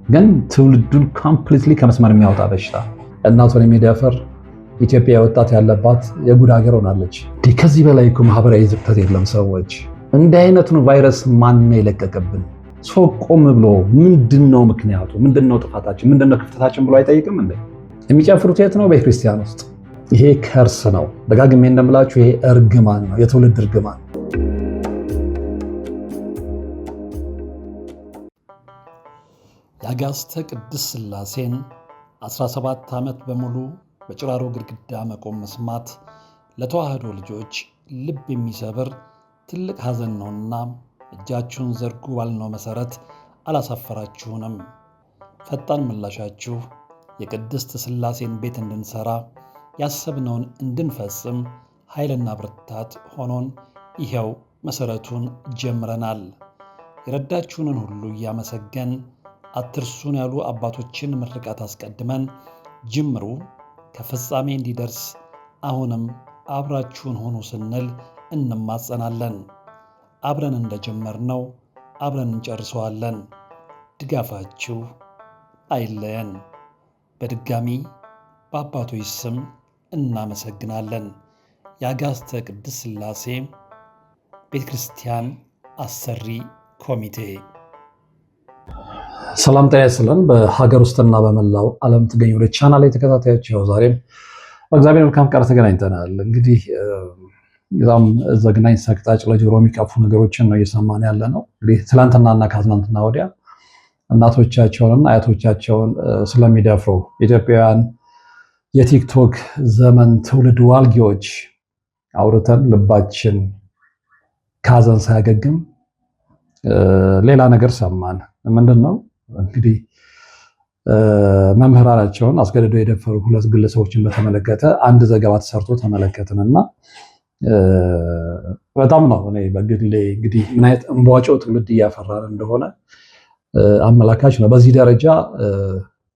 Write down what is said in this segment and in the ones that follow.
ግን ትውልዱን ኮምፕሊትሊ ከመስመር የሚያወጣ በሽታ እናቷን የሚደፍር ኢትዮጵያ ወጣት ያለባት የጉድ ሀገር ሆናለች። ከዚህ በላይ እኮ ማህበራዊ ዝቅጠት የለም። ሰዎች እንዲህ አይነቱን ቫይረስ ማን ነው የለቀቀብን? ሰው ቆም ብሎ ምንድነው ምክንያቱ? ምንድነው ጥፋታችን? ምንድነው ክፍተታችን ብሎ አይጠይቅም እንዴ? የሚጨፍሩት የት ነው? ቤተክርስቲያን ውስጥ። ይሄ ከርስ ነው። ደጋግሜ እንደምላችሁ ይሄ እርግማን ነው፣ የትውልድ እርግማን። የአጋዕዝተ ቅድስት ሥላሴን 17 ዓመት በሙሉ በጭራሮ ግድግዳ መቆም መስማት ለተዋህዶ ልጆች ልብ የሚሰብር ትልቅ ሐዘን ነውና እጃችሁን ዘርጉ ባልነው መሠረት አላሳፈራችሁንም። ፈጣን ምላሻችሁ የቅድስት ሥላሴን ቤት እንድንሠራ ያሰብነውን እንድንፈጽም ኃይልና ብርታት ሆኖን ይኸው መሠረቱን ጀምረናል። የረዳችሁንን ሁሉ እያመሰገን አትርሱን ያሉ አባቶችን ምርቃት አስቀድመን ጅምሩ ከፍጻሜ እንዲደርስ አሁንም አብራችሁን ሆኑ ስንል እንማጸናለን። አብረን እንደጀመርነው አብረን እንጨርሰዋለን። ድጋፋችሁ አይለየን። በድጋሚ በአባቶች ስም እናመሰግናለን። የአጋዕዝተ ቅድስት ሥላሴ ቤተ ክርስቲያን አሰሪ ኮሚቴ። ሰላም ጤና ይስጥልን። በሀገር ውስጥና በመላው ዓለም ትገኙ ወደ ቻናል ላይ ተከታታዮች ይኸው ዛሬም በእግዚአብሔር መልካም ፍቃድ ተገናኝተናል። እንግዲህ በጣም ዘግናኝ ሰቅጣጭ ለጆሮ የሚቀፉ ነገሮችን ነው እየሰማን ያለ ነው። እንግዲህ ትላንትናና ከትናንትና ወዲያ እናቶቻቸውንና አያቶቻቸውን ስለሚደፍሩ ኢትዮጵያውያን የቲክቶክ ዘመን ትውልድ ዋልጊዎች አውርተን ልባችን ከሀዘን ሳያገግም ሌላ ነገር ሰማን። ምንድን ነው እንግዲህ መምህራናቸውን አስገድደው የደፈሩ ሁለት ግለሰቦችን በተመለከተ አንድ ዘገባ ተሰርቶ ተመለከትንና በጣም ነው እኔ በግሌ እንግዲህ ምን አይነት እንቧጮ ትውልድ እያፈራን እንደሆነ አመላካች ነው። በዚህ ደረጃ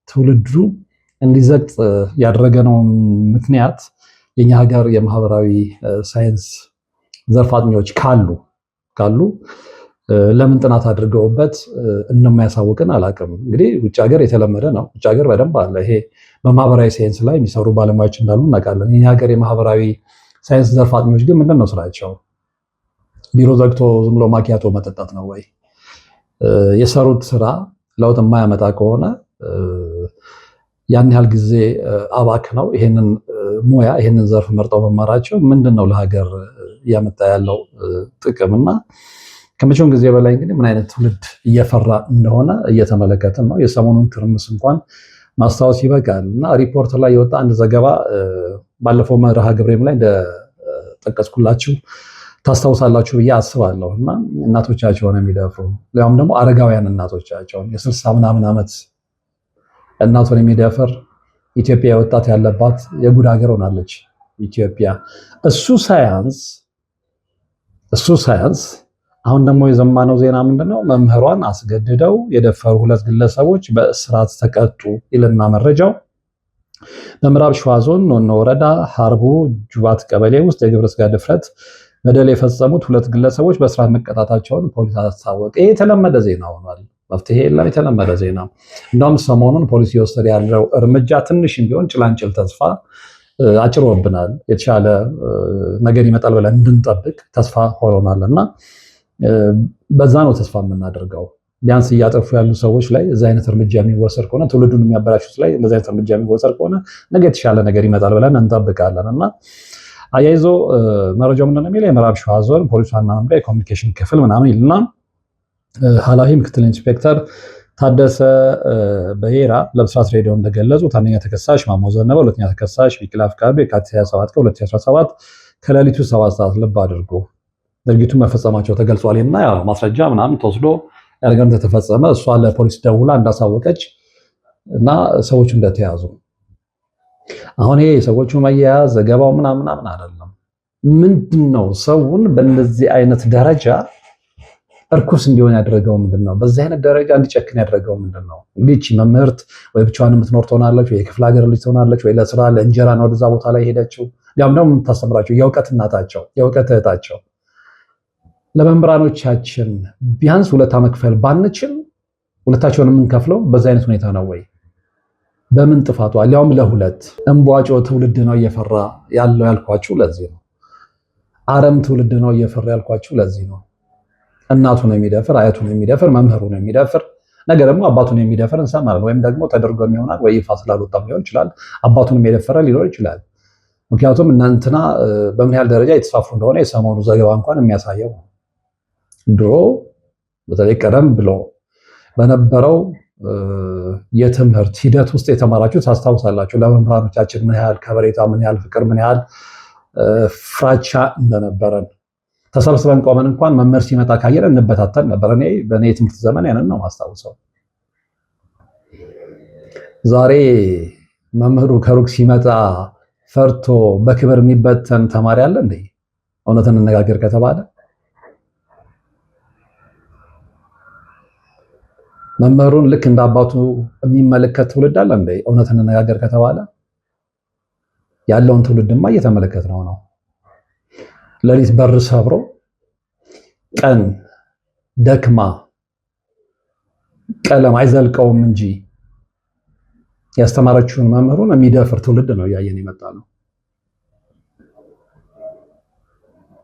ትውልዱ እንዲዘቅጥ ያደረገነው ምክንያት የኛ ሀገር የማህበራዊ ሳይንስ ዘርፍ አጥኚዎች ካሉ ለምን ጥናት አድርገውበት እንደማያሳውቅን አላውቅም። እንግዲህ ውጭ ሀገር የተለመደ ነው። ውጭ ሀገር በደንብ አለ። ይሄ በማህበራዊ ሳይንስ ላይ የሚሰሩ ባለሙያዎች እንዳሉ እናውቃለን። የኛ ሀገር የማህበራዊ ሳይንስ ዘርፍ አጥኚዎች ግን ምንድን ነው ስራቸው? ቢሮ ዘግቶ ዝም ብሎ ማኪያቶ መጠጣት ነው ወይ? የሰሩት ስራ ለውጥ የማያመጣ ከሆነ ያን ያህል ጊዜ አባክ ነው ይሄንን ሙያ ይሄንን ዘርፍ መርጠው መማራቸው ምንድን ነው ለሀገር እያመጣ ያለው ጥቅምና ከመቼውም ጊዜ በላይ እንግዲህ ምን አይነት ትውልድ እየፈራ እንደሆነ እየተመለከትን ነው። የሰሞኑን ትርምስ እንኳን ማስታወስ ይበቃል እና ሪፖርት ላይ የወጣ አንድ ዘገባ ባለፈው መርሃ ግብሬም ላይ እንደጠቀስኩላችሁ ታስታውሳላችሁ ብዬ አስባለሁ እና እናቶቻቸውን የሚደፍሩ ያውም ደግሞ አረጋውያን እናቶቻቸውን የ60 ምናምን ዓመት እናቱን የሚደፍር ኢትዮጵያ ወጣት ያለባት የጉድ ሀገር ሆናለች ኢትዮጵያ። እሱ ሳያንስ አሁን ደግሞ የዘማነው ዜና ምንድነው? መምህሯን አስገድደው የደፈሩ ሁለት ግለሰቦች በእስራት ተቀጡ ይልና መረጃው በምዕራብ ሸዋ ዞን ኖኖ ወረዳ ሀርቡ ጁባት ቀበሌ ውስጥ የግብረ ሥጋ ድፍረት በደል የፈጸሙት ሁለት ግለሰቦች በእስራት መቀጣታቸውን ፖሊስ አስታወቀ። ይሄ የተለመደ ዜና ሆኗል። መፍትሄ የለም። የተለመደ ዜና። እንደውም ሰሞኑን ፖሊስ የወሰደ ያለው እርምጃ ትንሽም ቢሆን ጭላንጭል ተስፋ አጭሮብናል። የተሻለ ነገር ይመጣል ብለን እንድንጠብቅ ተስፋ ሆኖናል እና በዛ ነው ተስፋ የምናደርገው። ቢያንስ እያጠፉ ያሉ ሰዎች ላይ እዚ አይነት እርምጃ የሚወሰድ ከሆነ ትውልዱን የሚያበላሹት ላይ እንደዚህ አይነት እርምጃ የሚወሰድ ከሆነ ነገ የተሻለ ነገር ይመጣል ብለን እንጠብቃለን እና አያይዞ መረጃው ምንድን ነው የሚለው የምዕራብ ሸዋ ዞን ፖሊስ ዋና መምሪያ የኮሚኒኬሽን ክፍል ምናምን ይልና ኃላፊ ምክትል ኢንስፔክተር ታደሰ በሄራ ለብስራት ሬዲዮ እንደገለጹት አንደኛ ተከሳሽ ማሞ ዘነበ፣ ሁለተኛ ተከሳሽ ቢቂላ ፍቃዱ የካቲት 27 ቀን 2017 ከሌሊቱ 7 ሰዓት ልብ አድርጎ ድርጊቱ መፈጸማቸው ተገልጿል እና ያው ማስረጃ ምናምን ተወስዶ ያደረገው እንደተፈጸመ እሷ ለፖሊስ ደውላ እንዳሳወቀች እና ሰዎቹ እንደተያዙ አሁን ይሄ ሰዎቹ መያዝ ዘገባው ምናምን አይደለም። ምንድነው ሰውን በእንደዚህ አይነት ደረጃ እርኩስ እንዲሆን ያደረገው ምንድነው? በዚህ አይነት ደረጃ እንዲጨክን ያደረገው ምንድነው? እንግዲህ እቺ መምህርት ወይ ብቻዋን የምትኖር ትሆናለች ወይ የክፍለ ሀገር ልጅ ትሆናለች ወይ ለስራ ለእንጀራ ነው ወደዛ ቦታ ላይ ሄደችው። ያም ደግሞ የምታስተምራቸው የእውቀት እናታቸው የእውቀት እህታቸው ለመምህራኖቻችን ቢያንስ ውለታ መክፈል ባንችል ሁለታቸውን የምንከፍለው በዛ አይነት ሁኔታ ነው ወይ? በምን ጥፋቷ? ሊያውም ለሁለት እንቧጮ ትውልድ ነው እየፈራ ያለው ያልኳችሁ ለዚህ ነው። አረም ትውልድ ነው እየፈራ ያልኳችሁ ለዚህ ነው። እናቱን የሚደፍር አያቱን የሚደፍር መምህሩን የሚደፍር ነገር ደግሞ አባቱን የሚደፍር እንሰማለን። ወይም ደግሞ ተደርጎ የሚሆናል ወይ ይፋ ስላልወጣም ሊሆን ይችላል። አባቱንም የደፈረ ሊኖር ይችላል። ምክንያቱም እናንትና በምን ያህል ደረጃ የተስፋፉ እንደሆነ የሰሞኑ ዘገባ እንኳን የሚያሳየው ነው። ድሮ በተለይ ቀደም ብሎ በነበረው የትምህርት ሂደት ውስጥ የተማራችሁ ታስታውሳላችሁ። ለመምህራኖቻችን ምን ያህል ከበሬታ፣ ምን ያህል ፍቅር፣ ምን ያህል ፍራቻ እንደነበረን ተሰብስበን ቆመን እንኳን መምህር ሲመጣ ካየን እንበታተን ነበር። በእኔ የትምህርት ዘመን ያንን ነው ማስታውሰው። ዛሬ መምህሩ ከሩቅ ሲመጣ ፈርቶ በክብር የሚበተን ተማሪ አለ እንዴ? እውነትን እንነጋገር ከተባለ መምህሩን ልክ እንደ አባቱ የሚመለከት ትውልድ አለ እንዴ? እውነትን እንነጋገር ከተባለ ያለውን ትውልድማ እየተመለከትነው ነው። ሌሊት በር ሰብሮ ቀን ደክማ ቀለም አይዘልቀውም እንጂ ያስተማረችውን መምህሩን የሚደፍር ትውልድ ነው እያየን የመጣ ነው።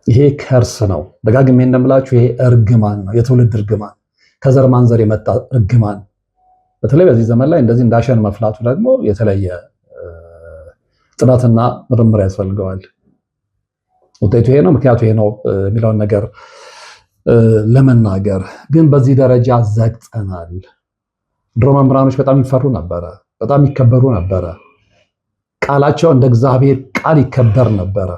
ይሄ ከርስ ነው። ደጋግሜ እንደምላችሁ ይሄ እርግማን ነው፣ የትውልድ እርግማን፣ ከዘር ማንዘር የመጣ እርግማን። በተለይ በዚህ ዘመን ላይ እንደዚህ እንዳሸን መፍላቱ ደግሞ የተለየ ጥናትና ምርምር ያስፈልገዋል። ውጤቱ ይሄ ነው፣ ምክንያቱ ይሄ ነው የሚለውን ነገር ለመናገር ግን በዚህ ደረጃ ዘግጠናል። ድሮ መምህራኖች በጣም ይፈሩ ነበረ፣ በጣም ይከበሩ ነበረ። ቃላቸው እንደ እግዚአብሔር ቃል ይከበር ነበረ።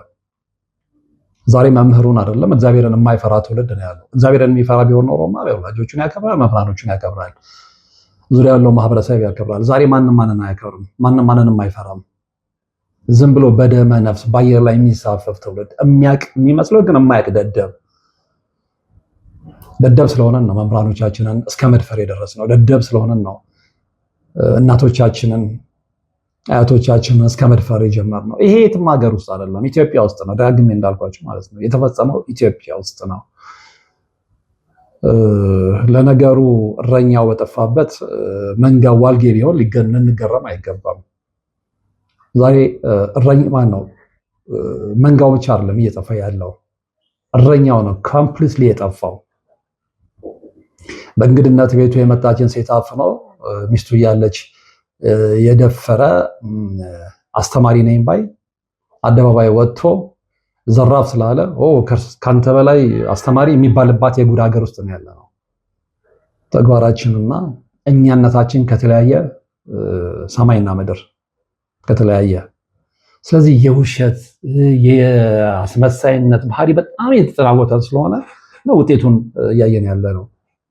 ዛሬ መምህሩን አይደለም እግዚአብሔርን የማይፈራ ትውልድ ነው ያለው። እግዚአብሔርን የሚፈራ ቢሆን ኖሮማ ወላጆቹን ያከብራል፣ መምህራኖቹን ያከብራል፣ ዙሪያ ያለው ማህበረሰብ ያከብራል። ዛሬ ማንም ማንን አያከብርም፣ ማንም ማንንም አይፈራም። ዝም ብሎ በደመ ነፍስ በአየር ላይ የሚሳፈፍ ትውልድ፣ የሚያቅ የሚመስለው ግን የማያቅ ደደብ ስለሆነን ነው መምህራኖቻችንን እስከ መድፈር የደረስነው። ደደብ ስለሆነን ነው እናቶቻችንን አያቶቻችንን እስከ መድፈር የጀመርነው። ይሄ የትም ሀገር ውስጥ አይደለም፣ ኢትዮጵያ ውስጥ ነው። ዳግሜ እንዳልኳችሁ ማለት ነው የተፈጸመው ኢትዮጵያ ውስጥ ነው። ለነገሩ እረኛው በጠፋበት መንጋው ዋልጌ ቢሆን ልንገረም አይገባም። ዛሬ እረኛ ማን ነው? መንጋው ብቻ አይደለም እየጠፋ ያለው፣ እረኛው ነው ኮምፕሊትሊ የጠፋው። በእንግድነት ቤቱ የመጣችን ሴት አፍኖ ሚስቱ እያለች የደፈረ አስተማሪ ነኝ ባይ አደባባይ ወጥቶ ዘራፍ ስላለ ካንተ በላይ አስተማሪ የሚባልባት የጉድ ሀገር ውስጥ ነው ያለነው። ተግባራችንና እኛነታችን ከተለያየ ሰማይና ምድር ከተለያየ። ስለዚህ የውሸት የአስመሳይነት ባህሪ በጣም የተጠናወተ ስለሆነ ነው ውጤቱን እያየን ያለ ነው።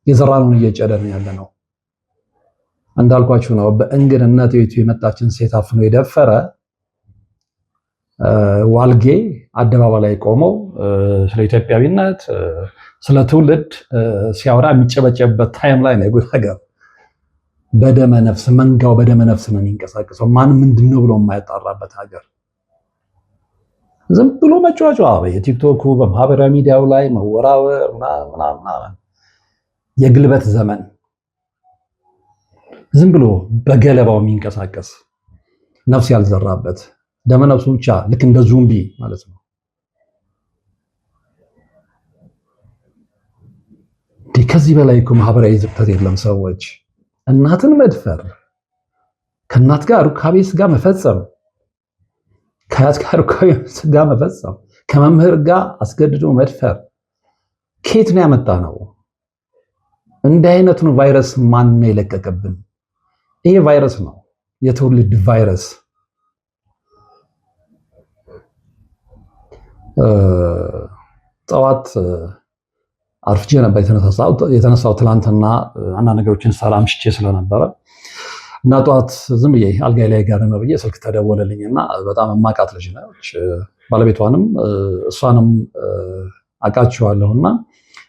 የዘራኑን እየጨደን ያለ ነው። እንዳልኳችሁ ነው። በእንግድነት ቤቱ የመጣችን ሴት አፍኖ የደፈረ ዋልጌ አደባባይ ላይ ቆመው ስለ ኢትዮጵያዊነት ስለ ትውልድ ሲያወራ የሚጨበጨብበት ታይም ላይ ነው። የጉድ ሀገር በደመ ነፍስ መንጋው በደመ ነፍስ ነው የሚንቀሳቀሰው። ማን ምንድነው ብሎ የማያጣራበት ሀገር። ዝም ብሎ መጫወጫ በቲክቶኩ በማህበራዊ ሚዲያው ላይ መወራወር ምናምን የግልበት ዘመን ዝም ብሎ በገለባው የሚንቀሳቀስ ነፍስ ያልዘራበት ደመ ነፍሱ ብቻ ልክ እንደ ዙምቢ ማለት ነው። ከዚህ በላይ እኮ ማህበራዊ ዝቅጠት የለም። ሰዎች እናትን መድፈር፣ ከእናት ጋር ሩካቤ ስጋ መፈጸም፣ ከአያት ጋር ሩካቤ ስጋ መፈጸም፣ ከመምህር ጋር አስገድዶ መድፈር ከየት ነው ያመጣ ነው? እንዲህ አይነቱን ቫይረስ ማን ነው የለቀቀብን? ይሄ ቫይረስ ነው፣ የትውልድ ቫይረስ። ጠዋት አርፍጄ ነበር የተነሳው ትላንትና አንዳንድ ነገሮችን ሰላም ሽቼ ስለነበረ እና ጠዋት ዝም ብዬ አልጋይ ላይ ጋር ነው ብዬ ስልክ ተደወለልኝና በጣም የማውቃት ልጅ ነች። ባለቤቷንም እሷንም አውቃቸዋለሁና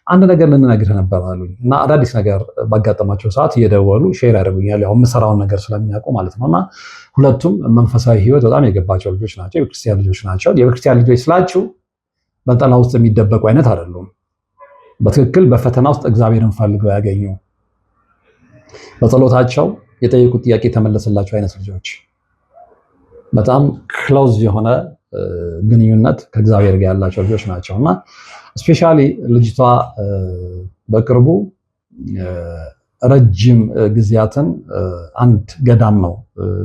አንድ ነገር ልንነግርህ ነበር አሉኝ እና አዳዲስ ነገር ባጋጠማቸው ሰዓት እየደወሉ ሼር ያደርጉኛል። ያው የምሰራውን ነገር ስለሚያውቁ ማለት ነውና ሁለቱም መንፈሳዊ ሕይወት በጣም የገባቸው ልጆች ናቸው። የቤተክርስቲያን ልጆች ናቸው። የቤተክርስቲያን ልጆች ስላችሁ በጠላ ውስጥ የሚደበቁ አይነት አይደሉም። በትክክል በፈተና ውስጥ እግዚአብሔርን ፈልገው ያገኙ በጸሎታቸው የጠየቁት ጥያቄ የተመለሰላቸው አይነት ልጆች፣ በጣም ክሎዝ የሆነ ግንኙነት ከእግዚአብሔር ጋር ያላቸው ልጆች ናቸው እና ስፔሻሊ ልጅቷ በቅርቡ ረጅም ጊዜያትን አንድ ገዳም ነው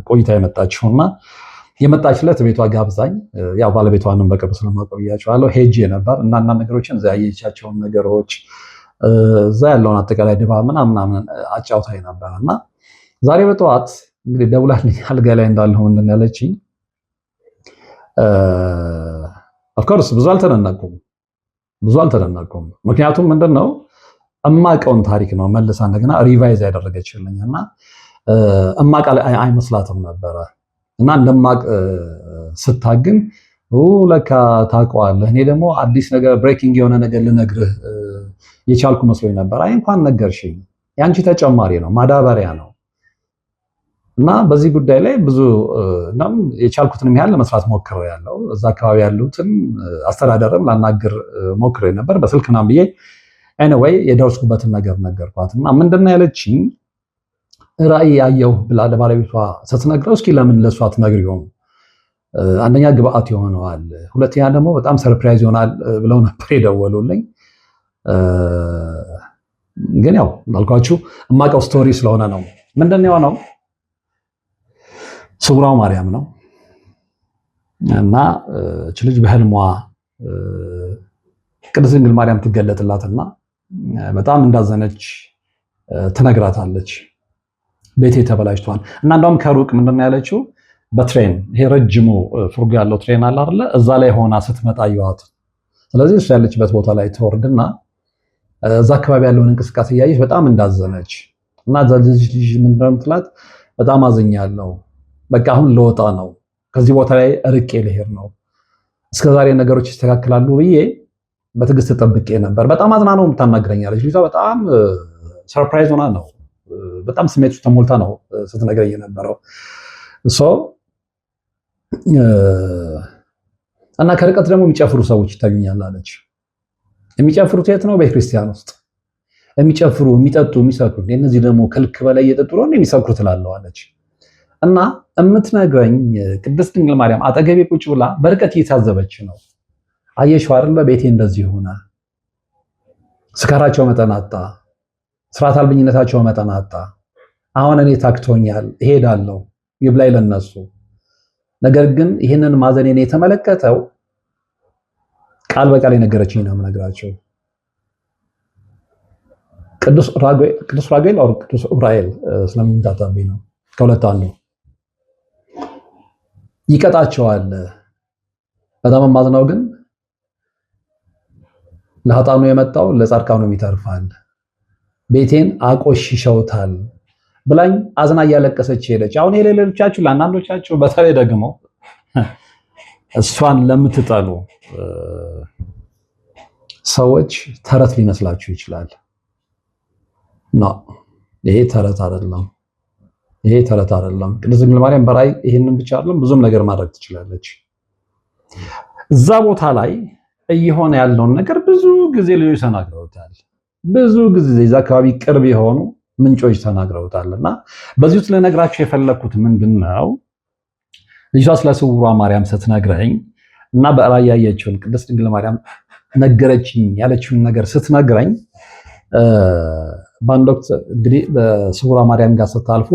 ቆይታ የመጣችውና የመጣችለት ቤቷ ጋብዛኝ፣ ያው ባለቤቷንም በቅርብ ስለማቆያቸዋለሁ ሄጄ ነበር እና አንዳንድ ነገሮችን እዛ ያየቻቸውን ነገሮች እዛ ያለውን አጠቃላይ ድባብ ምናምን አጫውታኝ ነበር እና ዛሬ በጠዋት እንግዲህ ደውላልኝ አልጋ ላይ እንዳለሁ ምንድን ያለችኝ፣ ኦፍኮርስ ብዙ አልተደነቁም። ምክንያቱም ምንድነው እማቀውን ታሪክ ነው መልሳ እንደገና ሪቫይዝ ያደረገችልኝ እና እማቅ አይመስላትም ነበረ እና እንደማቅ ስታግን ለካ ታውቀዋለህ፣ እኔ ደግሞ አዲስ ነገር ብሬኪንግ የሆነ ነገር ልነግርህ የቻልኩ መስሎኝ ነበር። አይ እንኳን ነገርሽኝ፣ ያንቺ ተጨማሪ ነው ማዳበሪያ ነው እና በዚህ ጉዳይ ላይ ብዙ የቻልኩትንም ያህል ለመስራት ሞክሬያለሁ። እዛ አካባቢ ያሉትን አስተዳደርም ላናግር ሞክሬ ነበር በስልክ ምናምን ብዬ ኤኒዌይ የደረስኩበትን ነገር ነገርኳት እና ምንድን ነው ያለችኝ፣ ራእይ ያየሁ ብላ ለባለቤቷ ስትነግረው እስኪ ለምን ለእሷ አትነግሪውም? አንደኛ ግብአት ይሆነዋል፣ ሁለተኛ ደግሞ በጣም ሰርፕራይዝ ይሆናል ብለው ነበር የደወሉልኝ። ግን ያው እንዳልኳችሁ እማቀው ስቶሪ ስለሆነ ነው። ምንድን ነው የሆነው? ስውሯ ማርያም ነው እና እች ልጅ በህልሟ ቅድስት ድንግል ማርያም ትገለጥላትና በጣም እንዳዘነች ትነግራታለች። ቤቴ ተበላሽቷል እና እንደውም ከሩቅ ምንድን ነው ያለችው፣ በትሬን ይሄ ረጅሙ ፉርጎ ያለው ትሬን አለ አይደለ፣ እዛ ላይ ሆና ስትመጣ ይዋት። ስለዚህ እሱ ያለችበት ቦታ ላይ ትወርድና እዛ አካባቢ ያለውን እንቅስቃሴ እያየች በጣም እንዳዘነች እና እዛ ልጅ ምንድን ነው የምትላት፣ በጣም አዝኛለሁ፣ በቃ አሁን ልወጣ ነው፣ ከዚህ ቦታ ላይ ርቄ ልሄድ ነው፣ እስከዛሬ ነገሮች ይስተካከላሉ ብዬ በትዕግስት ጠብቄ ነበር። በጣም አዝና ነው የምታናግረኛለች ልጅቷ። በጣም ሰርፕራይዝ ሆና ነው፣ በጣም ስሜት ውስጥ ተሞልታ ነው ስትነግረኝ የነበረው እና ከርቀት ደግሞ የሚጨፍሩ ሰዎች ይታዩኛል አለች። የሚጨፍሩት የት ነው? ቤተክርስቲያን ውስጥ የሚጨፍሩ የሚጠጡ የሚሰክሩ፣ እነዚህ ደግሞ ከልክ በላይ እየጠጡ ነው የሚሰክሩ ትላለዋለች። እና የምትነግረኝ ቅድስት ድንግል ማርያም አጠገቤ ቁጭ ብላ በርቀት እየታዘበች ነው። አየሽው አይደለ ቤቴ እንደዚህ ሆነ፣ ስካራቸው መጠን አጣ፣ ስርዓት አልበኝነታቸው መጠን አጣ። አሁን እኔ ታክቶኛል፣ እሄዳለሁ፣ ይብላኝ ለነሱ። ነገር ግን ይህንን ማዘኔን የተመለከተው ቃል በቃል የነገረችኝ ነው የምነግራቸው። ቅዱስ ራጉኤል ኦር ቅዱስ ዑራኤል ስለምንታታብኝ ነው፣ ከሁለት አንዱ ይቀጣቸዋል። በጣም የማዝነው ግን ለኃጥአኑ የመጣው ለጻድቃኑ ይተርፋል፣ ቤቴን አቆሽሸውታል ብላኝ አዝና እያለቀሰች ሄደች። አሁን የሌሎቻችሁ ለአንዳንዶቻችሁ በተለይ ደግሞ እሷን ለምትጠሉ ሰዎች ተረት ሊመስላችሁ ይችላል። ይሄ ተረት አይደለም። ይሄ ተረት አይደለም። ቅድስት ድንግል ማርያም በራእይ ይሄንን ብቻ አይደለም ብዙም ነገር ማድረግ ትችላለች። እዛ ቦታ ላይ እየሆነ ያለውን ነገር ብዙ ጊዜ ልጆች ተናግረውታል። ብዙ ጊዜ እዛ አካባቢ ቅርብ የሆኑ ምንጮች ተናግረውታልና በዚህ ውስጥ ልነግራችሁ የፈለኩት ምንድነው፣ ልጅቷ ስለ ስውሯ ማርያም ስትነግረኝ እና በራእይ ያየችውን ቅድስት ድንግል ማርያም ነገረችኝ ያለችውን ነገር ስትነግረኝ በአንድ ወቅት እንግዲህ በስውሯ ማርያም ጋር ስታልፉ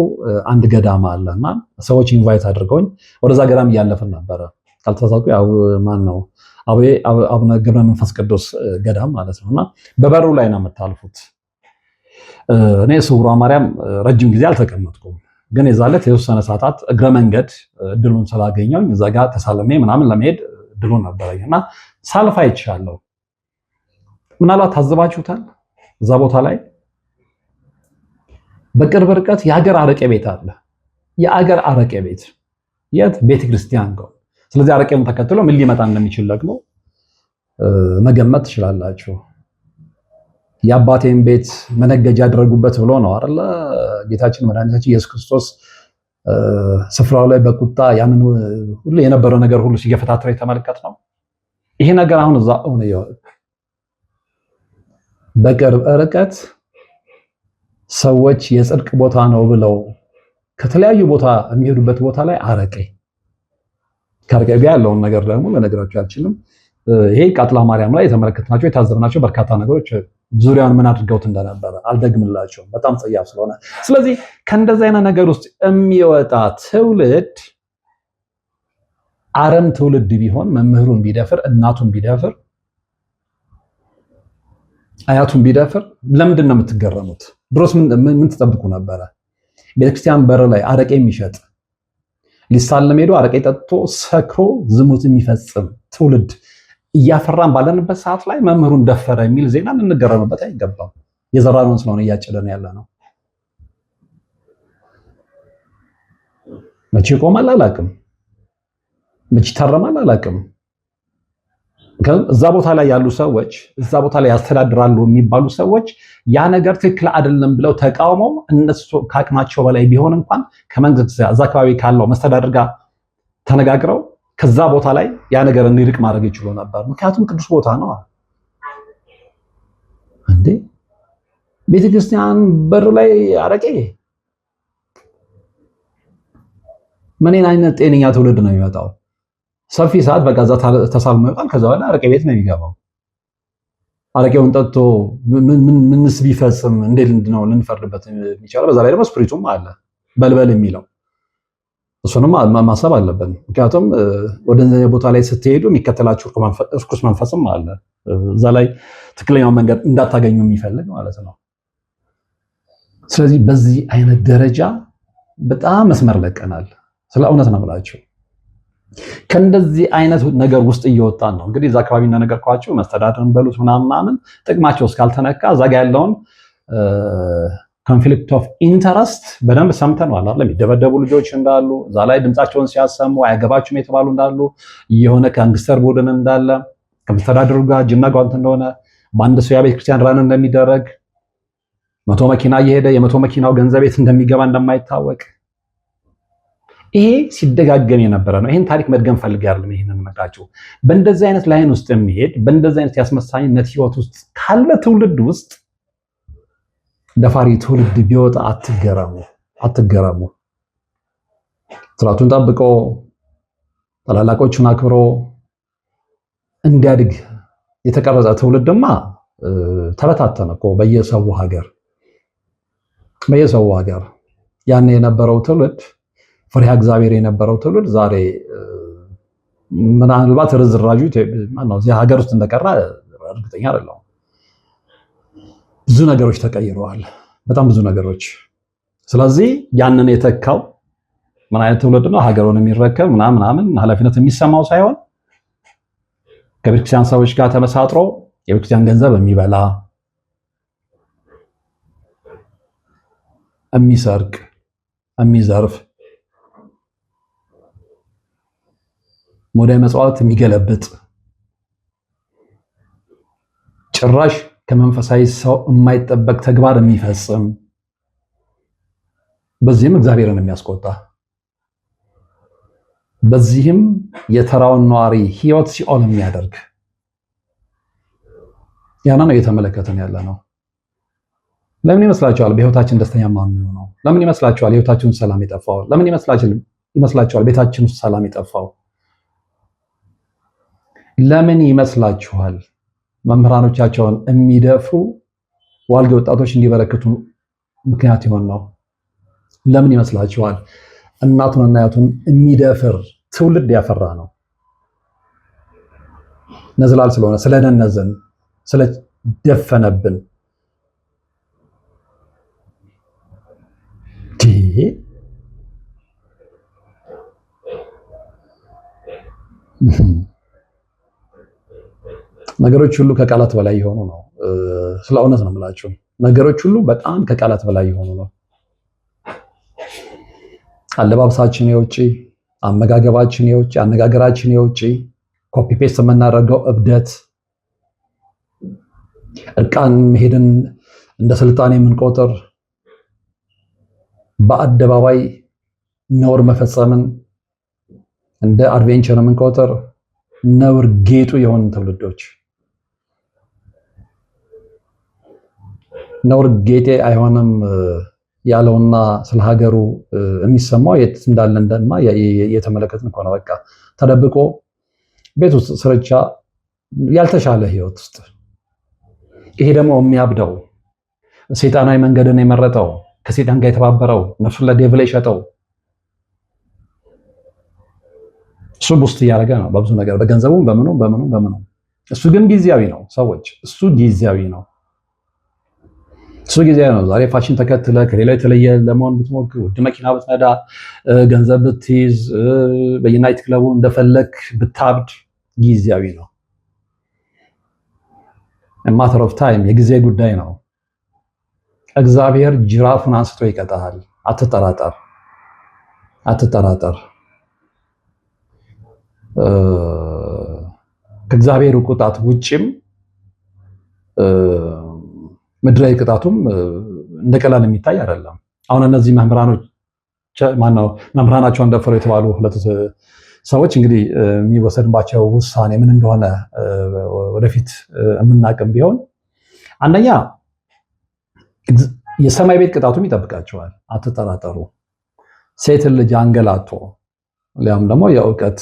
አንድ ገዳም አለና ሰዎች ኢንቫይት አድርገውኝ ወደዛ ገዳም እያለፍን ነበረ። ካልተሳሳትኩ ያው ማን ነው አቡነ ገብረ መንፈስ ቅዱስ ገዳም ማለት ነውና በበሩ ላይ ነው የምታልፉት። እኔ ስውሯ ማርያም ረጅም ጊዜ አልተቀመጥኩም፣ ግን የዛለት የተወሰነ ሰዓታት እግረ መንገድ እድሉን ስላገኘው እዛ ጋር ተሳለሜ ምናምን ለመሄድ እድሉን ነበረኝና ሳልፍ አይቻለሁ። ምናልባት ታዝባችሁታል። እዛ ቦታ ላይ በቅርብ ርቀት የሀገር አረቄ ቤት አለ። የሀገር አረቄ ቤት የት? ቤተክርስቲያን ጋር። ስለዚህ አረቄውን ተከትሎ ምን ሊመጣ እንደሚችል ደግሞ መገመት ትችላላችሁ። የአባቴን ቤት መነገጃ ያደረጉበት ብሎ ነው አይደለ ጌታችን መድኃኒታችን ኢየሱስ ክርስቶስ ስፍራው ላይ በቁጣ ያንን ሁሉ የነበረው ነገር ሁሉ ሲገፈታተር የተመለከት ነው። ይሄ ነገር አሁን እዛ ሆነ። በቅርብ ርቀት ሰዎች የጽድቅ ቦታ ነው ብለው ከተለያዩ ቦታ የሚሄዱበት ቦታ ላይ አረቄ ከአረቄ ጋር ያለውን ነገር ደግሞ ለነገራችሁ አልችልም። ይሄ ቃጥላ ማርያም ላይ የተመለከትናቸው የታዘብናቸው በርካታ ነገሮች ዙሪያውን ምን አድርገውት እንደነበረ አልደግምላቸውም፣ በጣም ጸያፍ ስለሆነ። ስለዚህ ከእንደዚህ አይነት ነገር ውስጥ የሚወጣ ትውልድ አረም ትውልድ ቢሆን መምህሩን ቢደፍር፣ እናቱን ቢደፍር፣ አያቱን ቢደፍር ለምንድን ነው የምትገረሙት? ድሮስ ምን ትጠብቁ ነበረ? ቤተክርስቲያን በር ላይ አረቄ የሚሸጥ ሊሳለም ሄዶ አረቄ ጠጥቶ ሰክሮ ዝሙት የሚፈጽም ትውልድ እያፈራን ባለንበት ሰዓት ላይ መምህሩን ደፈረ የሚል ዜና ልንገረምበት አይገባም። የዘራነውን ስለሆነ እያጨደን ያለ ነው። መቼ ይቆማል አላውቅም፣ መቼ ይታረማል አላውቅም። እዛ ቦታ ላይ ያሉ ሰዎች፣ እዛ ቦታ ላይ ያስተዳድራሉ የሚባሉ ሰዎች ያ ነገር ትክክል አይደለም ብለው ተቃውመው እነሱ ከአቅማቸው በላይ ቢሆን እንኳን ከመንግስት እዛ አካባቢ ካለው መስተዳድር ጋር ተነጋግረው ከዛ ቦታ ላይ ያ ነገር እንዲርቅ ማድረግ ይችሉ ነበር። ምክንያቱም ቅዱስ ቦታ ነው እንዴ! ቤተክርስቲያን በር ላይ አረቄ! ምን አይነት ጤነኛ ትውልድ ነው የሚመጣው? ሰፊ ሰዓት በቃ እዛ ተሳልሞ ይወጣል። ከዛ በኋላ አረቄ ቤት ነው የሚገባው። አረቄውን ጠጥቶ ምንስ ቢፈጽም እንዴት ነው ልንፈርድበት የሚቻለው? በዛ ላይ ደግሞ ስፕሪቱም አለ በልበል የሚለው እሱንም ማሰብ አለብን። ምክንያቱም ወደ ቦታ ላይ ስትሄዱ የሚከተላችሁ እርኩስ መንፈስም አለ። እዛ ላይ ትክክለኛውን መንገድ እንዳታገኙ የሚፈልግ ማለት ነው። ስለዚህ በዚህ አይነት ደረጃ በጣም መስመር ለቀናል። ስለ እውነት ነው ብላችሁ ከእንደዚህ አይነት ነገር ውስጥ እየወጣን ነው። እንግዲህ እዛ አካባቢ እንደነገርኳችሁ መስተዳድርን በሉት ምናምን ጥቅማቸው እስካልተነካ እዛ ጋ ያለውን ኮንፍሊክት ኦፍ ኢንተረስት በደንብ ሰምተነዋል አይደል? የሚደበደቡ ልጆች እንዳሉ፣ እዛ ላይ ድምፃቸውን ሲያሰሙ አያገባችሁም የተባሉ እንዳሉ፣ የሆነ ጋንግስተር ቡድን እንዳለ፣ ከመስተዳድሩ ጋር እጅና ጓንት እንደሆነ፣ በአንድ ሰው የቤተ ክርስቲያን ራን እንደሚደረግ፣ 100 መኪና እየሄደ የ100 መኪናው ገንዘብ የት እንደሚገባ እንደማይታወቅ፣ ይሄ ሲደጋገም የነበረ ነው። ይሄን ታሪክ መድገም ፈልጌ አይደለም ይሄንን መጣችሁ። በእንደዚህ አይነት ላይን ውስጥ የሚሄድ በእንደዚህ አይነት ያስመሳኝነት ህይወት ውስጥ ካለ ትውልድ ውስጥ ደፋሪ ትውልድ ቢወጣ አትገረሙ። ስርዓቱን ጠብቆ ታላላቆቹን አክብሮ እንዲያድግ የተቀረጸ ትውልድማ ተበታተነ እኮ በየሰው ሀገር ያኔ የነበረው ትውልድ ፍሬሃ እግዚአብሔር የነበረው ትውልድ ዛሬ ምናልባት ርዝራዡ እዚህ ሀገር ውስጥ እንደቀረ እርግጠኛ አይደለሁም። ብዙ ነገሮች ተቀይረዋል፣ በጣም ብዙ ነገሮች። ስለዚህ ያንን የተካው ምን አይነት ትውልድ ነው? ሀገሩን የሚረከብ ምናምን ኃላፊነት የሚሰማው ሳይሆን ከቤተክርስቲያን ሰዎች ጋር ተመሳጥሮ የቤተክርስቲያን ገንዘብ የሚበላ የሚሰርቅ፣ የሚዘርፍ፣ ሙዳየ ምጽዋት የሚገለብጥ ጭራሽ ከመንፈሳዊ ሰው የማይጠበቅ ተግባር የሚፈጽም በዚህም እግዚአብሔርን የሚያስቆጣ በዚህም የተራውን ነዋሪ ህይወት ሲኦል የሚያደርግ ያና ነው እየተመለከተን ያለ ነው። ለምን ይመስላችኋል በህይወታችን ደስተኛ ማን ነው? ለምን ይመስላችኋል ህይወታችን ሰላም የጠፋው? ለምን ይመስላችኋል ቤታችን ውስጥ ሰላም የጠፋው? ለምን ይመስላችኋል መምህራኖቻቸውን የሚደፍሩ ዋልጌ ወጣቶች እንዲበረክቱ ምክንያት ይሆን ነው? ለምን ይመስላችኋል እናቱንና አያቱን የሚደፍር ትውልድ ያፈራ ነው? ነዝላል ስለሆነ ስለደነዘን ስለደፈነብን ነገሮች ሁሉ ከቃላት በላይ የሆኑ ነው። ስለ እውነት ነው የምላችሁ። ነገሮች ሁሉ በጣም ከቃላት በላይ የሆኑ ነው። አለባበሳችን የውጪ፣ አመጋገባችን የውጪ፣ አነጋገራችን የውጪ፣ ኮፒ ፔስት የምናደርገው እብደት፣ እርቃን መሄድን እንደ ስልጣኔ የምንቆጥር፣ በአደባባይ ነውር መፈጸምን እንደ አድቬንቸር የምንቆጥር ነውር ጌጡ የሆኑ ትውልዶች ነውር ጌጤ አይሆንም ያለውና ስለ ሀገሩ የሚሰማው የት እንዳለ እንደማ እየተመለከትን እኮ ነው። በቃ ተደብቆ ቤት ውስጥ ስርቻ ያልተሻለ ህይወት ውስጥ ይሄ ደግሞ የሚያብደው ሰይጣናዊ መንገድን የመረጠው ከሰይጣን ጋር የተባበረው ነፍሱን ለዴቭል የሸጠው እሱ ውስጥ እያደረገ ነው በብዙ ነገር በገንዘቡም በምኑ እሱ ግን ጊዜያዊ ነው። ሰዎች እሱ ጊዜያዊ ነው። ዛሬ ፋሽን ተከትለ ከሌላው የተለየ ለመሆን ብትሞክር፣ ውድ መኪና ብትነዳ፣ ገንዘብ ብትይዝ፣ በዩናይት ክለቡ እንደፈለክ ብታብድ ጊዜያዊ ነው። ማተር ኦፍ ታይም የጊዜ ጉዳይ ነው። እግዚአብሔር ጅራፉን አንስቶ ይቀጣሃል። አትጠራጠር። ከእግዚአብሔር ቁጣት ውጭም ምድራዊ ቅጣቱም እንደቀላል የሚታይ አይደለም። አሁን እነዚህ መምህራናቸውን ደፈሩ የተባሉ ሁለት ሰዎች እንግዲህ የሚወሰድባቸው ውሳኔ ምን እንደሆነ ወደፊት የምናቅም ቢሆን አንደኛ የሰማይ ቤት ቅጣቱም ይጠብቃቸዋል። አትጠራጠሩ። ሴትን ልጅ አንገላቶ ሊያም ደግሞ የእውቀት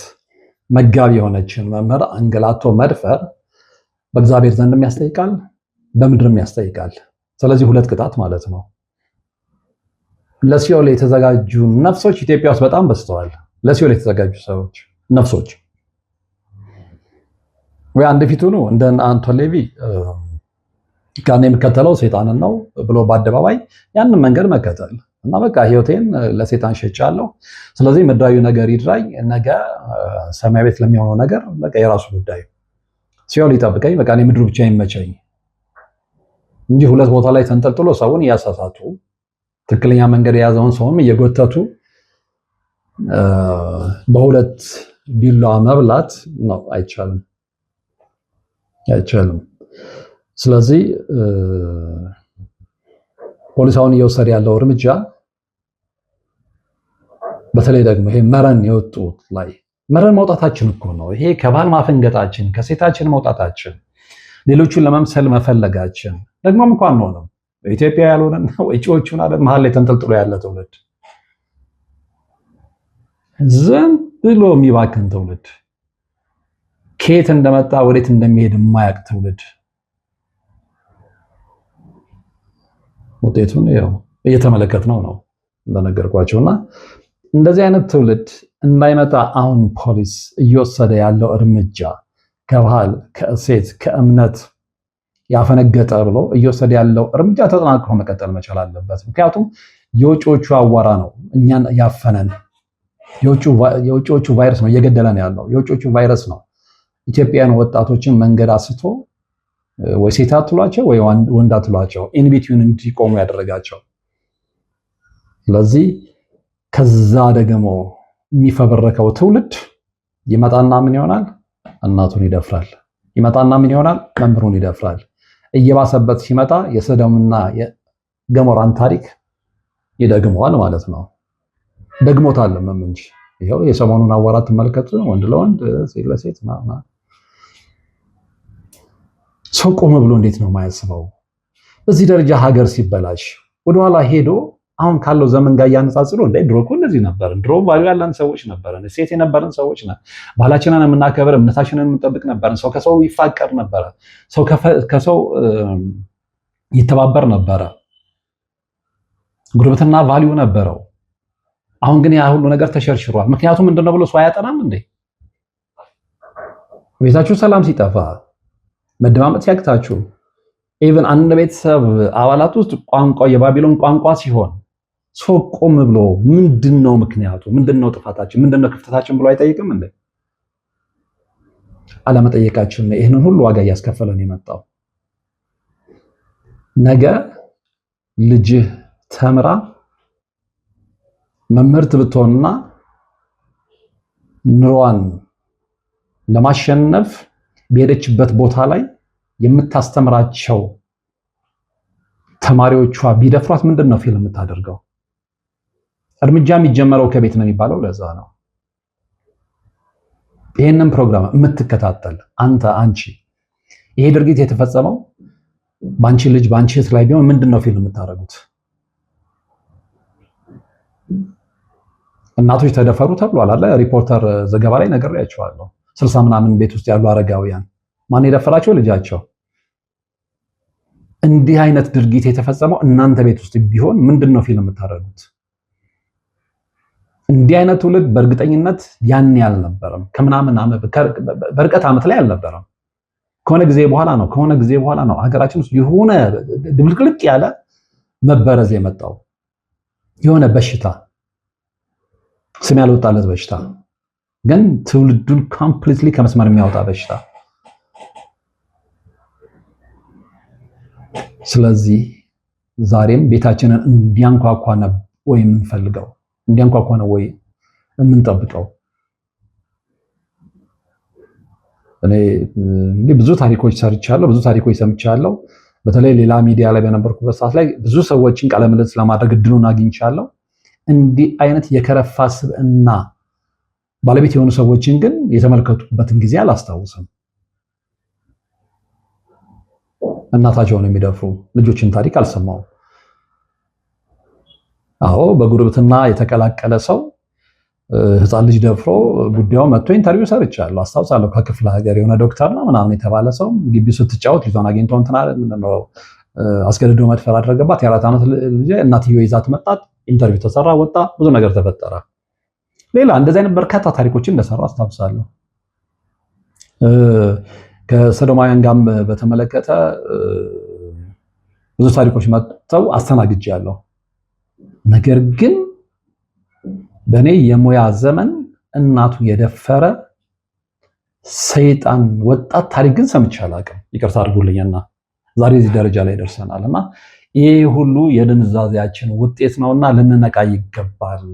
መጋቢ የሆነችን መምህር አንገላቶ መድፈር በእግዚአብሔር ዘንድም ያስጠይቃል፣ በምድርም ያስጠይቃል። ስለዚህ ሁለት ቅጣት ማለት ነው። ለሲኦል የተዘጋጁ ነፍሶች ኢትዮጵያ ውስጥ በጣም በዝተዋል። ለሲኦል የተዘጋጁ ሰዎች ነፍሶች ወይ አንድ ፊቱ ነው እንደ አንቶን ሌቪ ጋር የሚከተለው ሰይጣንን ነው ብሎ በአደባባይ ያንን መንገድ መከተል እና በቃ ህይወቴን ለሰይጣን ሸጫለሁ፣ ስለዚህ ምድራዊ ነገር ይድራኝ፣ ነገ ሰማይ ቤት ለሚሆነው ነገር በቃ የራሱ ጉዳይ፣ ሲኦል ይጠብቀኝ፣ በቃ እኔ ምድሩ ብቻ ይመቸኝ እንጂ ሁለት ቦታ ላይ ተንጠልጥሎ ሰውን እያሳሳቱ ትክክለኛ መንገድ የያዘውን ሰውም እየጎተቱ በሁለት ቢላዋ መብላት ነው። አይቻልም። ስለዚህ ፖሊስ አሁን እየወሰደ ያለው እርምጃ በተለይ ደግሞ ይሄ መረን የወጡት ላይ መረን መውጣታችን እኮ ነው። ይሄ ከባል ማፈንገጣችን፣ ከሴታችን መውጣታችን፣ ሌሎቹን ለመምሰል መፈለጋችን ደግሞም እንኳን ነው ኢትዮጵያ ያልሆነና ወጪዎቹን አለ መሀል ላይ ተንጠልጥሎ ያለ ትውልድ፣ ዝም ብሎ የሚባክን ትውልድ፣ ከየት እንደመጣ ወዴት እንደሚሄድ የማያውቅ ትውልድ ውጤቱን ያው እየተመለከትነው ነው እንደነገርኳቸውና እንደዚህ አይነት ትውልድ እንዳይመጣ አሁን ፖሊስ እየወሰደ ያለው እርምጃ ከባህል፣ ከእሴት፣ ከእምነት ያፈነገጠ ብሎ እየወሰደ ያለው እርምጃ ተጠናክሮ መቀጠል መቻል አለበት። ምክንያቱም የውጪዎቹ አዋራ ነው እኛን ያፈነን። የውጪዎቹ ቫይረስ ነው እየገደለን ያለው። የውጪዎቹ ቫይረስ ነው ኢትዮጵያን ወጣቶችን መንገድ አስቶ ወይ ሴት አትሏቸው ወይ ወንድ አትሏቸው ኢንቢትዊን እንዲቆሙ ያደረጋቸው። ስለዚህ ከዛ ደግሞ የሚፈበረከው ትውልድ ይመጣና ምን ይሆናል? እናቱን ይደፍራል። ይመጣና ምን ይሆናል? መምህሩን ይደፍራል። እየባሰበት ሲመጣ የሰዶምና የገሞራን ታሪክ ይደግመዋል ማለት ነው። ደግሞታልም እንጂ ይኸው የሰሞኑን አዋራት ተመልከቱ። ወንድ ለወንድ ሴት ለሴት ሰው ቆም ብሎ እንዴት ነው የማያስበው? በዚህ ደረጃ ሀገር ሲበላሽ ወደኋላ ሄዶ አሁን ካለው ዘመን ጋር እያነጻጽሩ እንደ ድሮ እኮ እንደዚህ ነበርን፣ ድሮ ባሉ ያለን ሰዎች ነበርን፣ ሴት የነበርን ሰዎች ነን፣ ባህላችንን የምናከብር እምነታችንን የምንጠብቅ ነበርን፣ ሰው ከሰው ይፋቀር ነበረ፣ ሰው ከሰው ይተባበር ነበረ፣ ጉርብትና ቫልዩ ነበረው። አሁን ግን ያ ሁሉ ነገር ተሸርሽሯል። ምክንያቱም ምንድነው ብሎ ሰው አያጠናም እንዴ? ቤታችሁ ሰላም ሲጠፋ መደማመጥ ሲያቅታችሁ ኢቭን አንድ ቤተሰብ አባላት ውስጥ ቋንቋው የባቢሎን ቋንቋ ሲሆን ሰው ቆም ብሎ ምንድነው ምክንያቱ? ምንድነው ጥፋታችን? ምንድነው ክፍተታችን ብሎ አይጠይቅም እንዴ? አለመጠየቃችን ነው ይሄንን ሁሉ ዋጋ እያስከፈለን የመጣው። ነገ ልጅህ ተምራ መምህርት ብትሆንና ኑሯን ለማሸነፍ በሄደችበት ቦታ ላይ የምታስተምራቸው ተማሪዎቿ ቢደፍሯት ምንድነው ፊልም የምታደርገው? እርምጃ የሚጀመረው ከቤት ነው የሚባለው ለዛ ነው። ይሄንን ፕሮግራም የምትከታተል አንተ አንቺ ይሄ ድርጊት የተፈጸመው በአንቺ ልጅ በአንቺ እህት ላይ ቢሆን ምንድን ነው ፊልም የምታደርጉት? እናቶች ተደፈሩ ተብሏል አለ ሪፖርተር ዘገባ ላይ ነግሬያቸዋለሁ። 60 ምናምን ቤት ውስጥ ያሉ አረጋውያን ማን የደፈራቸው? ልጃቸው። እንዲህ አይነት ድርጊት የተፈጸመው እናንተ ቤት ውስጥ ቢሆን ምንድን ነው ፊልም የምታደርጉት? እንዲህ አይነት ትውልድ በእርግጠኝነት ያን ያልነበረም ከምናምን በርቀት ዓመት ላይ አልነበረም። ከሆነ ጊዜ በኋላ ነው ሀገራችን ውስጥ የሆነ ድብልቅልቅ ያለ መበረዝ የመጣው የሆነ በሽታ፣ ስም ያልወጣለት በሽታ፣ ግን ትውልዱን ኮምፕሊትሊ ከመስመር የሚያወጣ በሽታ። ስለዚህ ዛሬም ቤታችንን እንዲያንኳኳ ነው ወይ የምንፈልገው? እንዲያንኳኳ ነው ወይ የምንጠብቀው? እኔ እንግዲህ ብዙ ታሪኮች ሰርቻለሁ፣ ብዙ ታሪኮች ሰምቻለሁ። በተለይ ሌላ ሚዲያ ላይ በነበርኩበት ሰዓት ላይ ብዙ ሰዎችን ቃለ ምልልስ ለማድረግ እድሉን አግኝቻለሁ። እንዲህ አይነት የከረፋ ስብዕና ባለቤት የሆኑ ሰዎችን ግን የተመለከቱበትን ጊዜ አላስታውስም። እናታቸውን የሚደፍሩ ልጆችን ታሪክ አልሰማውም። አዎ በጉርብትና የተቀላቀለ ሰው ህፃን ልጅ ደፍሮ ጉዳዩ መጥቶ ኢንተርቪው ሰርቻለሁ፣ አስታውሳለሁ። ከክፍለ ሀገር የሆነ ዶክተር ነው ምናምን የተባለ ሰው ግቢው ስትጫወት ልጇን አግኝቶ አስገድዶ መድፈር አደረገባት። የ4 ዓመት ልጅ እናትየው ይዛት መጣት፣ ኢንተርቪው ተሰራ፣ ወጣ፣ ብዙ ነገር ተፈጠረ። ሌላ እንደዚህ አይነት በርካታ ታሪኮችን እንደሰራ አስታውሳለሁ። ከሰዶማውያን ጋር በተመለከተ ብዙ ታሪኮች መጥተው አስተናግጃለሁ። ነገር ግን በእኔ የሙያ ዘመን እናቱ የደፈረ ሰይጣን ወጣት ታሪክ ግን ሰምቼ አላውቅም። ይቅርታ አድርጉልኝና ዛሬ እዚህ ደረጃ ላይ ደርሰናል እና ይሄ ሁሉ የድንዛዜያችን ውጤት ነውና ልንነቃ ይገባል።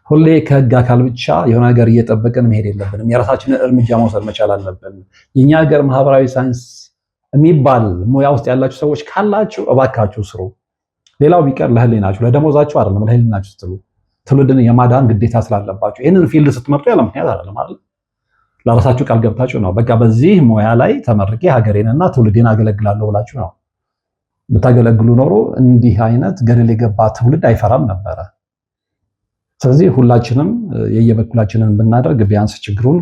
ሁሌ ከህግ አካል ብቻ የሆነ ነገር እየጠበቅን መሄድ የለብንም። የራሳችንን እርምጃ መውሰድ መቻል አለብን። የኛ ሀገር ማህበራዊ ሳይንስ የሚባል ሙያ ውስጥ ያላችሁ ሰዎች ካላችሁ እባካችሁ ስሩ። ሌላው ቢቀር ለህሊናችሁ ለደሞዛችሁ አይደለም፣ ለህሊናችሁ ስትሉ ትውልድን የማዳን ግዴታ ስላለባችሁ ይህንን ፊልድ ስትመርጡ ያለ ምክንያት አይደለም አይደል? ለራሳችሁ ቃል ገብታችሁ ነው። በቃ በዚህ ሙያ ላይ ተመርቄ ሀገሬንና ትውልዴን አገለግላለሁ ብላችሁ ነው። ብታገለግሉ ኖሮ እንዲህ አይነት ገደል የገባ ትውልድ አይፈራም ነበረ። ስለዚህ ሁላችንም የየበኩላችንን ብናደርግ ቢያንስ ችግሩን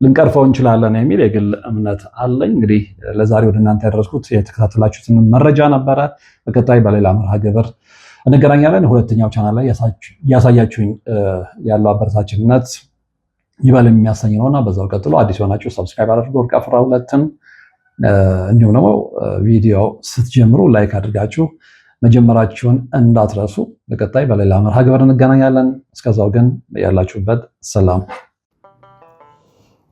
ልንቀርፈው እንችላለን የሚል የግል እምነት አለኝ። እንግዲህ ለዛሬ ወደ እናንተ ያደረስኩት የተከታተላችሁትን መረጃ ነበረ። በቀጣይ በሌላ መርሃ ግብር እንገናኛለን። ሁለተኛው ቻናል ላይ ያሳያችሁኝ ያለው አበረታችነት ይበል የሚያሰኝ ነውና በዛው ቀጥሎ። አዲስ የሆናችሁ ሰብስክራይብ አድርጉ፣ ወርቅ አፍራ ሁለትን። እንዲሁም ደግሞ ቪዲዮ ስትጀምሩ ላይክ አድርጋችሁ መጀመራችሁን እንዳትረሱ። በቀጣይ በሌላ መርሃ ግብር እንገናኛለን። እስከዛው ግን ያላችሁበት ሰላም።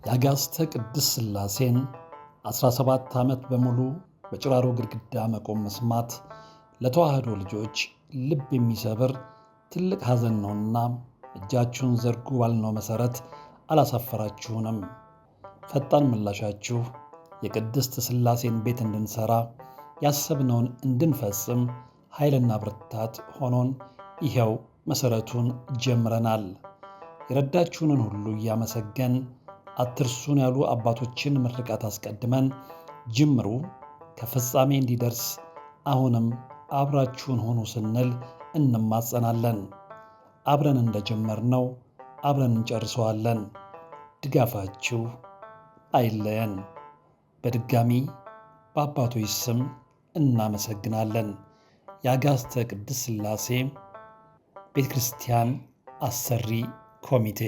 የአጋዕዝተ ቅድስት ሥላሴን 17 ዓመት በሙሉ በጭራሮ ግድግዳ መቆም መስማት ለተዋህዶ ልጆች ልብ የሚሰብር ትልቅ ሐዘን ነውና እጃችሁን ዘርጉ ባልነው መሠረት አላሳፈራችሁንም። ፈጣን ምላሻችሁ የቅድስት ሥላሴን ቤት እንድንሠራ ያሰብነውን እንድንፈጽም ኃይልና ብርታት ሆኖን ይኸው መሠረቱን ጀምረናል። የረዳችሁንን ሁሉ እያመሰገን አትርሱን ያሉ አባቶችን ምርቃት አስቀድመን ጅምሩ ከፍጻሜ እንዲደርስ አሁንም አብራችሁን ሆኑ ስንል እንማጸናለን። አብረን እንደጀመርነው አብረን እንጨርሰዋለን። ድጋፋችሁ አይለየን። በድጋሚ በአባቶች ስም እናመሰግናለን። የአጋዕዝተ ቅድስት ሥላሴ ቤተ ክርስቲያን አሰሪ ኮሚቴ